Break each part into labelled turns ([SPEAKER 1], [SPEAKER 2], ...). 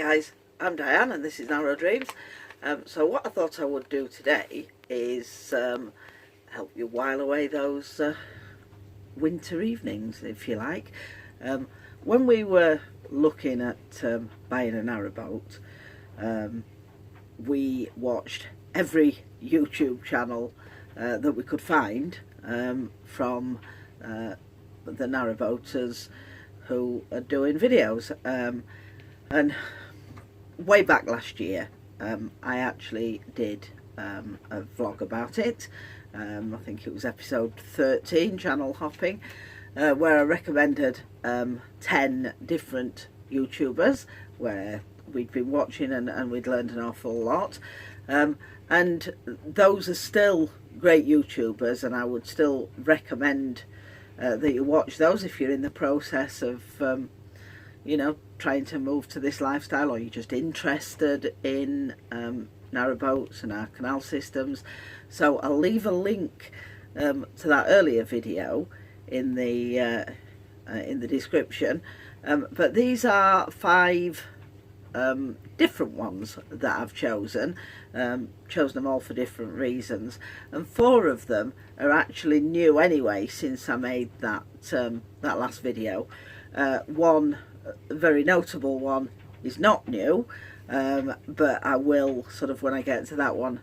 [SPEAKER 1] guys, I'm Diane and this is Narrow Dreams. So what I thought I would do today is help you while away those winter evenings, if you like. When we were looking at buying a narrowboat, we watched every YouTube channel that we could find from the narrowboaters who are doing videos. And way back last year, I actually did a vlog about it. I think it was episode 13, channel hopping, where I recommended 10 different YouTubers where we'd been watching and we'd learned an awful lot. And those are still great YouTubers, and I would still recommend that you watch those if you're in the process of you know, trying to move to this lifestyle, or you're just interested in narrowboats and our canal systems. So I'll leave a link to that earlier video in the description. But these are 5 different ones that I've chosen. Chosen them all for different reasons, and 4 of them are actually new anyway since I made that that last video. One very notable one is not new, but I will sort of, when I get to that one,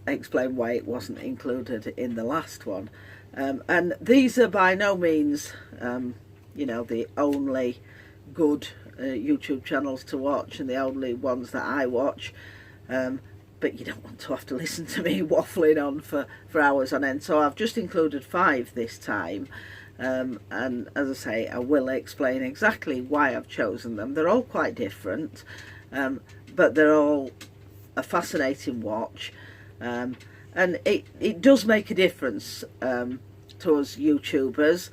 [SPEAKER 1] explain why it wasn't included in the last one. And these are by no means you know, the only good YouTube channels to watch and the only ones that I watch, but you don't want to have to listen to me waffling on for hours on end, so I've just included 5 this time. And as I say, I will explain exactly why I've chosen them. They're all quite different, but they're all a fascinating watch, and it does make a difference to us YouTubers,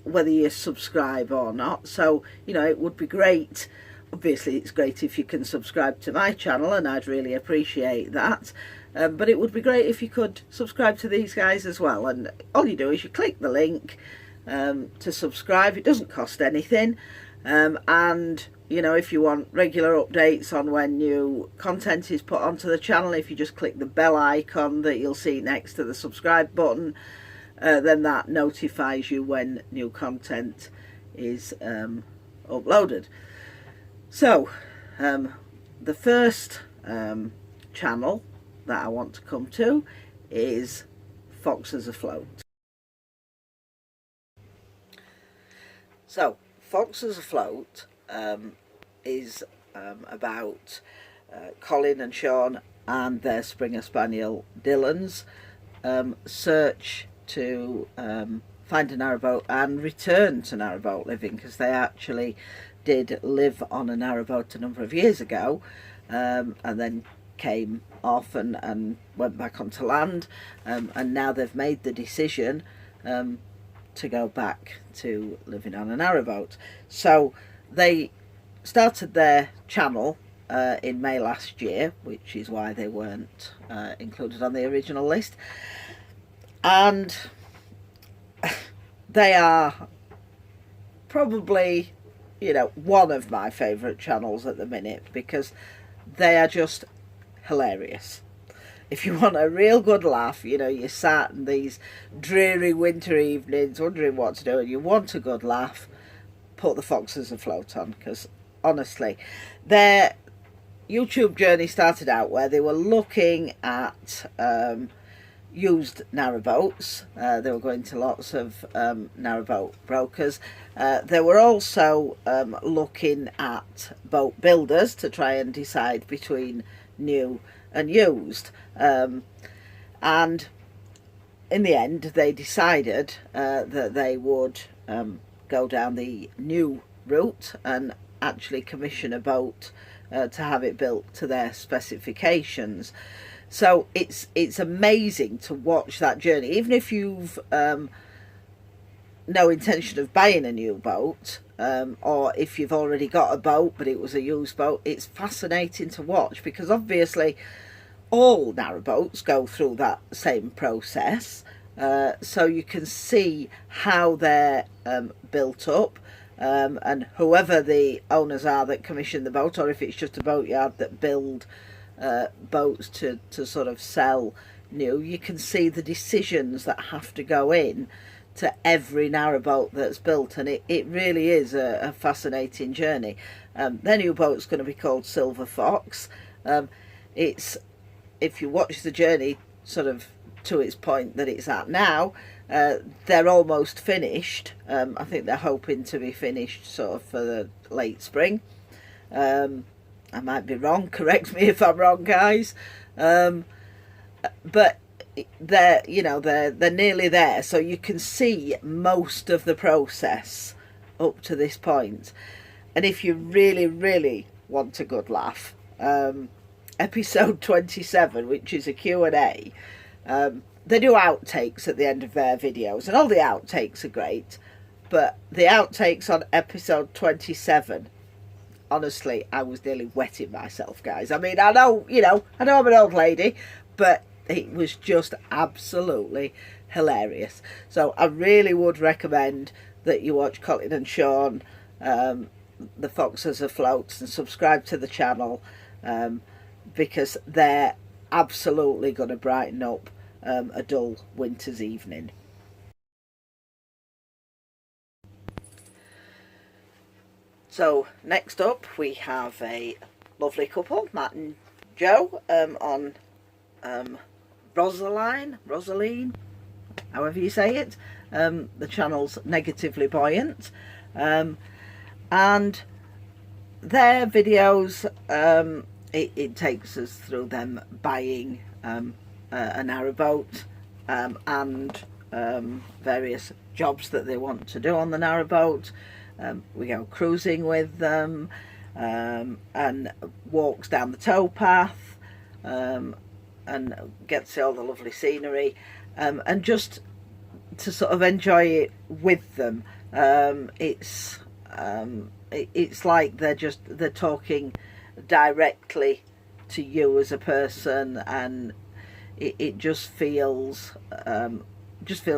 [SPEAKER 1] whether you subscribe or not. So, you know, it would be great, obviously it's great if you can subscribe to my channel, and I'd really appreciate that. But it would be great if you could subscribe to these guys as well. And all you do is you click the link to subscribe. It doesn't cost anything. And, you know, if you want regular updates on when new content is put onto the channel, if you just click the bell icon that you'll see next to the subscribe button, then that notifies you when new content is uploaded. So, the first channel that I want to come to is Foxes Afloat. So Foxes Afloat is about Colin and Sean and their Springer Spaniel Dylan's search to find a narrowboat and return to narrowboat living, because they actually did live on a narrowboat a number of years ago, and then came off and went back onto land, and now they've made the decision to go back to living on a narrowboat. So they started their channel in May last year, which is why they weren't included on the original list, and they are probably, you know, one of my favourite channels at the minute, because they are just hilarious. If you want a real good laugh, you know, you're sat in these dreary winter evenings wondering what to do and you want a good laugh, put the Foxes Afloat on, because honestly, their YouTube journey started out where they were looking at used narrowboats. They were going to lots of narrowboat brokers. They were also looking at boat builders to try and decide between new and used, and in the end they decided that they would go down the new route and actually commission a boat to have it built to their specifications. So it's amazing to watch that journey, even if you've no intention of buying a new boat, or if you've already got a boat but it was a used boat. It's fascinating to watch, because obviously all narrowboats go through that same process, so you can see how they're built up, and whoever the owners are that commission the boat, or if it's just a boatyard that build boats to sort of sell new, you can see the decisions that have to go in to every narrowboat that's built, and it really is a fascinating journey. Their new boat's going to be called Silver Fox. It's, if you watch the journey sort of to its point that it's at now, they're almost finished. I think they're hoping to be finished sort of for the late spring. I might be wrong, correct me if I'm wrong, guys. But they're nearly there, so you can see most of the process up to this point. And if you really want a good laugh, episode 27, which is a Q&A, they do outtakes at the end of their videos, and all the outtakes are great, but the outtakes on episode 27, honestly, I was nearly wetting myself, guys. I mean, I know I'm an old lady, but it was just absolutely hilarious. So I really would recommend that you watch Colin and Sean, the Foxes Afloat, and subscribe to the channel, because they're absolutely going to brighten up a dull winter's evening. So next up we have a lovely couple, Matt and Joe, on Rosaline, however you say it. The channel's Negatively Buoyant, and their videos, it takes us through them buying a narrowboat, and various jobs that they want to do on the narrowboat. We go cruising with them, and walks down the towpath, and get to see all the lovely scenery, and just to sort of enjoy it with them. It's like they're talking directly to you as a person, and it just feels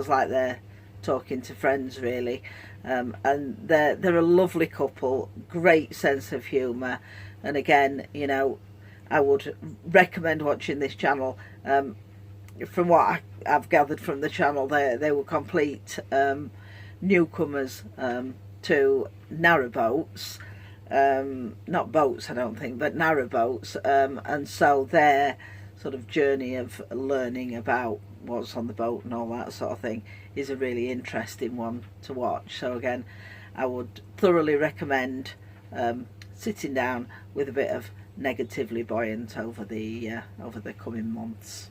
[SPEAKER 1] like they're talking to friends, really. And they're a lovely couple, great sense of humour, and again, I would recommend watching this channel. From what I've gathered from the channel, they were complete newcomers to narrowboats, not boats I don't think, but narrowboats, and so their sort of journey of learning about what's on the boat and all that sort of thing is a really interesting one to watch. So again, I would thoroughly recommend sitting down with a bit of Negatively Buoyant over the coming months.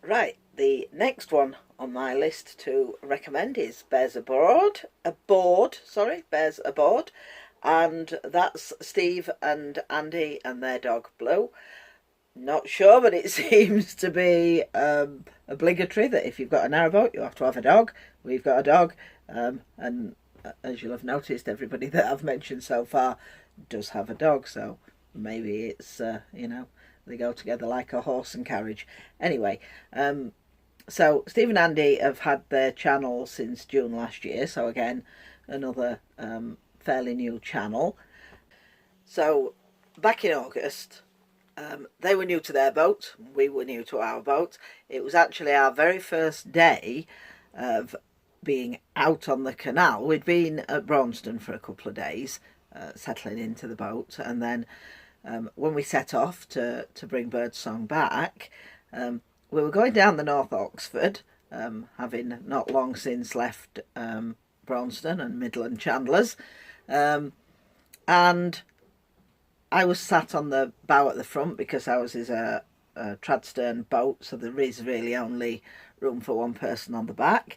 [SPEAKER 1] Right, the next one on my list to recommend is Bears Aboard, and that's Steve and Andy and their dog Blue. Not sure, but it seems to be obligatory that if you've got a narrowboat, you have to have a dog. We've got a dog, and as you'll have noticed, everybody that I've mentioned so far does have a dog, so maybe it's, they go together like a horse and carriage. Anyway, so Steve and Andy have had their channel since June last year, so again, another fairly new channel. So back in August, they were new to their boat, we were new to our boat. It was actually our very first day of being out on the canal. We'd been at Braunston for a couple of days, settling into the boat, and then when we set off to bring Birdsong back, we were going down the North Oxford, having not long since left Braunston and Midland Chandlers, and I was sat on the bow at the front because ours is a trad-stern boat, so there is really only room for one person on the back.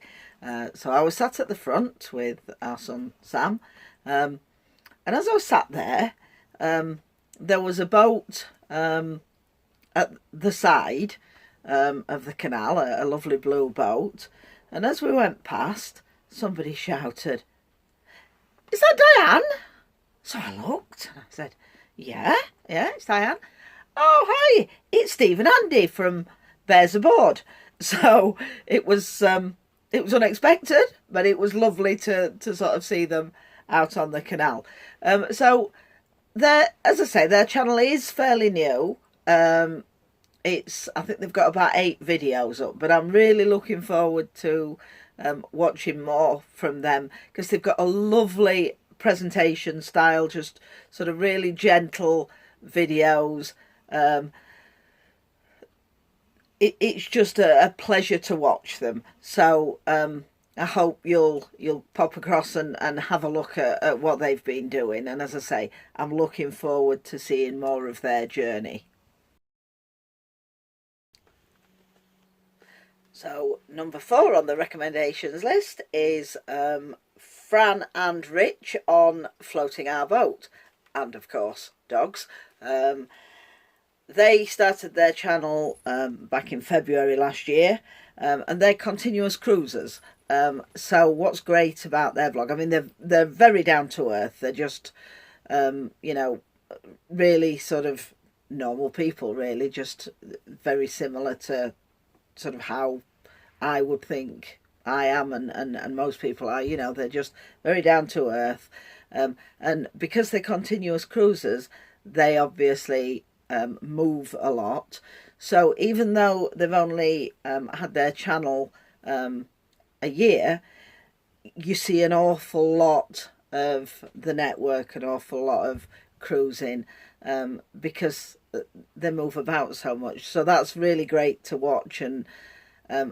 [SPEAKER 1] So I was sat at the front with our son Sam, and as I was sat there, there was a boat at the side of the canal, a lovely blue boat, and as we went past, somebody shouted, "Is that Diane?" So I looked and I said, yeah, it's Diane. "Oh, hi, it's Steve and Andy from Bears Aboard." So it was it was unexpected, but it was lovely to sort of see them out on the canal. So as I say, their channel is fairly new. I think they've got about 8 videos up, but I'm really looking forward to watching more from them, because they've got a lovely presentation style, just sort of really gentle videos. It's just a pleasure to watch them. So I hope you'll pop across and have a look at what they've been doing. And as I say, I'm looking forward to seeing more of their journey. So number 4 on the recommendations list is Fran and Rich on Floating Our Boat, and of course dogs. They started their channel back in February last year, and they're continuous cruisers. So what's great about their vlog, I mean, they're very down to earth. They're just you know, really sort of normal people, really, just very similar to sort of how I would think I am, and most people are. You know, they're just very down to earth, and because they're continuous cruisers, they obviously move a lot. So even though they've only had their channel a year, you see an awful lot of the network, an awful lot of cruising, because they move about so much. So that's really great to watch. And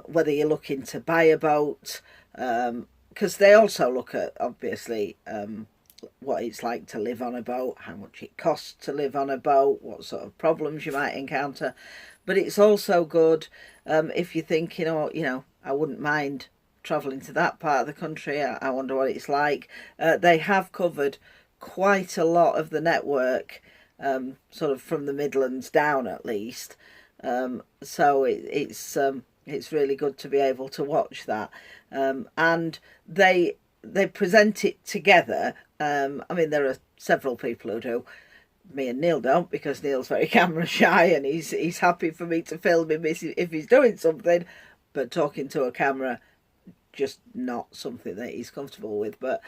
[SPEAKER 1] whether you're looking to buy a boat, because they also look at, obviously, what it's like to live on a boat, how much it costs to live on a boat, what sort of problems you might encounter. But it's also good if you're thinking, oh, you know, I wouldn't mind travelling to that part of the country, I wonder what it's like. They have covered quite a lot of the network, sort of from the Midlands down at least. So it's really good to be able to watch that. And they present it together. I mean, there are several people who do. Me and Neil don't, because Neil's very camera shy, and he's happy for me to film him if he's doing something, but talking to a camera, just not something that he's comfortable with. But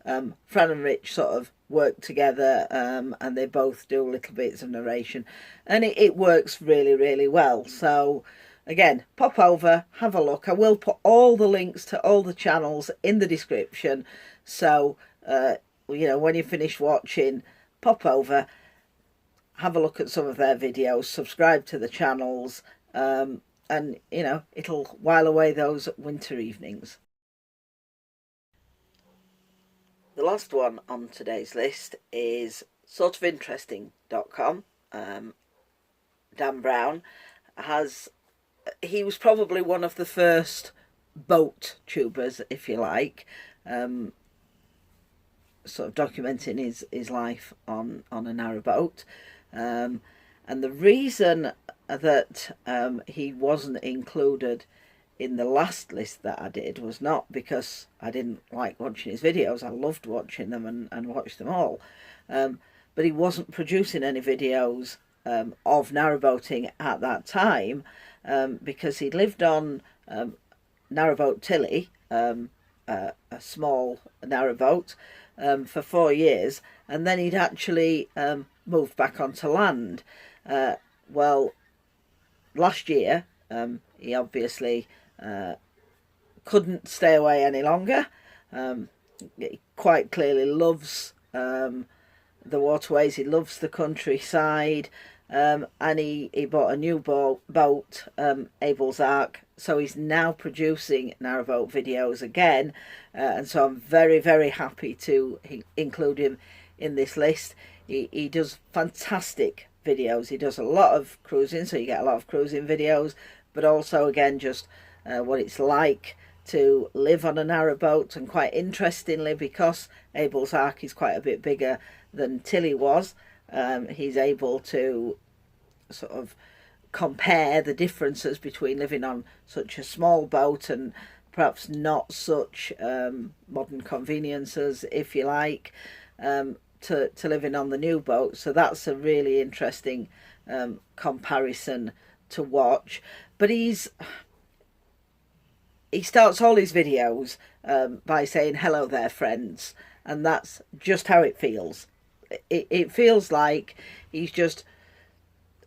[SPEAKER 1] Fran and Rich sort of work together, and they both do little bits of narration, and it works really, really well. So again, pop over, have a look. I will put all the links to all the channels in the description, so you know, when you finish watching, pop over, have a look at some of their videos, subscribe to the channels, and you know, it'll while away those winter evenings. The last one on today's list is sortofinteresting.com. Dan Brown he was probably one of the first boat tubers, if you like, sort of documenting his life on a narrowboat. And the reason that he wasn't included in the last list that I did was not because I didn't like watching his videos. I loved watching them and watched them all. But he wasn't producing any videos of narrowboating at that time, because he lived on narrowboat Tilly, a small narrowboat, for 4 years, and then he'd actually moved back onto land. Well, last year he obviously couldn't stay away any longer. He quite clearly loves the waterways, he loves the countryside, and he bought a new boat, Abel's Ark, so he's now producing narrowboat videos again, and so I'm very, very happy to include him in this list. He does fantastic videos. He does a lot of cruising, so you get a lot of cruising videos, but also again just what it's like to live on a narrowboat. And quite interestingly, because Abel's Ark is quite a bit bigger than Tilly was, he's able to sort of compare the differences between living on such a small boat and perhaps not such modern conveniences, if you like, to living on the new boat. So that's a really interesting comparison to watch. But he he starts all his videos by saying hello there friends, and that's just how it feels. It feels like he's just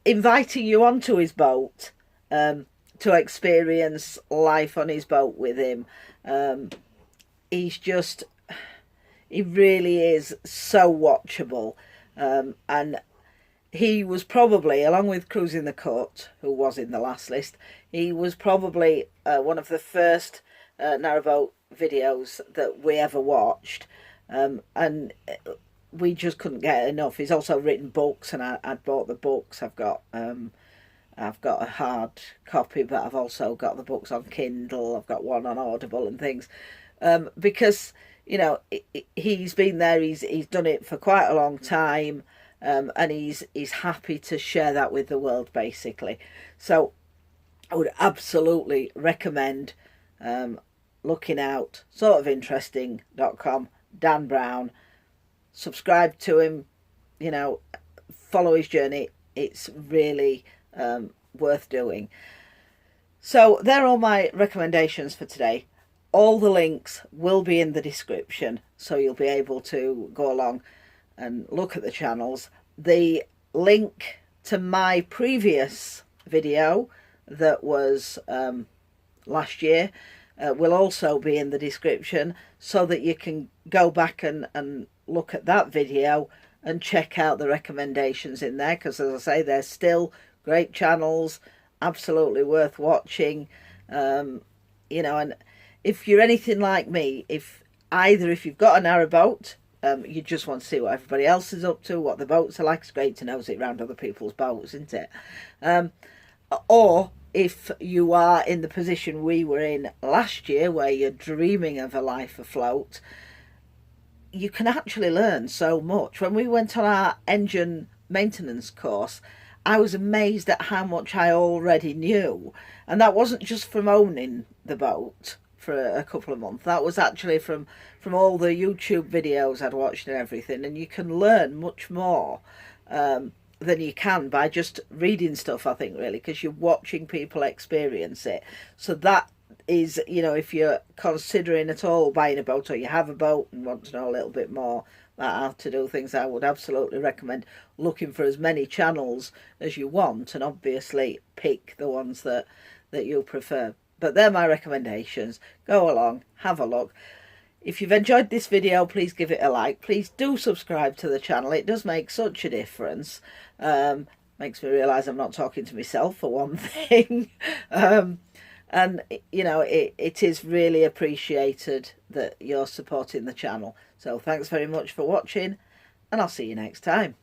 [SPEAKER 1] inviting you onto his boat to experience life on his boat with him. He really is so watchable, and he was probably, along with Cruising the Cut, who was in the last list, he was probably one of the first narrowboat videos that we ever watched, and we just couldn't get enough. He's also written books, and I'd bought the books. I've got a hard copy, but I've also got the books on Kindle. I've got one on Audible and things, because you know he's been there. He's done it for quite a long time, and he's happy to share that with the world, basically. So I would absolutely recommend looking out sortofinteresting.com, Dan Brown. Subscribe to him, you know, follow his journey. It's really worth doing. So they're all my recommendations for today. All the links will be in the description, so you'll be able to go along and look at the channels. The link to my previous video that was last year will also be in the description, so that you can go back and look at that video and check out the recommendations in there, because as I say, they're still great channels, absolutely worth watching. You know, and if you're anything like me, if you've got a narrowboat, you just want to see what everybody else is up to, what the boats are like. It's great to nose it around other people's boats, isn't it? Or if you are in the position we were in last year, where you're dreaming of a life afloat, you can actually learn so much. When we went on our engine maintenance course, I was amazed at how much I already knew. And that wasn't just from owning the boat for a couple of months. That was actually from all the YouTube videos I'd watched and everything. And you can learn much more than you can by just reading stuff, I think, really, because you're watching people experience it. So that is, you know, if you're considering at all buying a boat, or you have a boat and want to know a little bit more about how to do things, I would absolutely recommend looking for as many channels as you want, and obviously pick the ones that you prefer. But they're my recommendations. Go along, have a look. If you've enjoyed this video, please give it a like. Please do subscribe to the channel. It does make such a difference. Makes me realise I'm not talking to myself, for one thing. And, you know, it is really appreciated that you're supporting the channel. So thanks very much for watching, and I'll see you next time.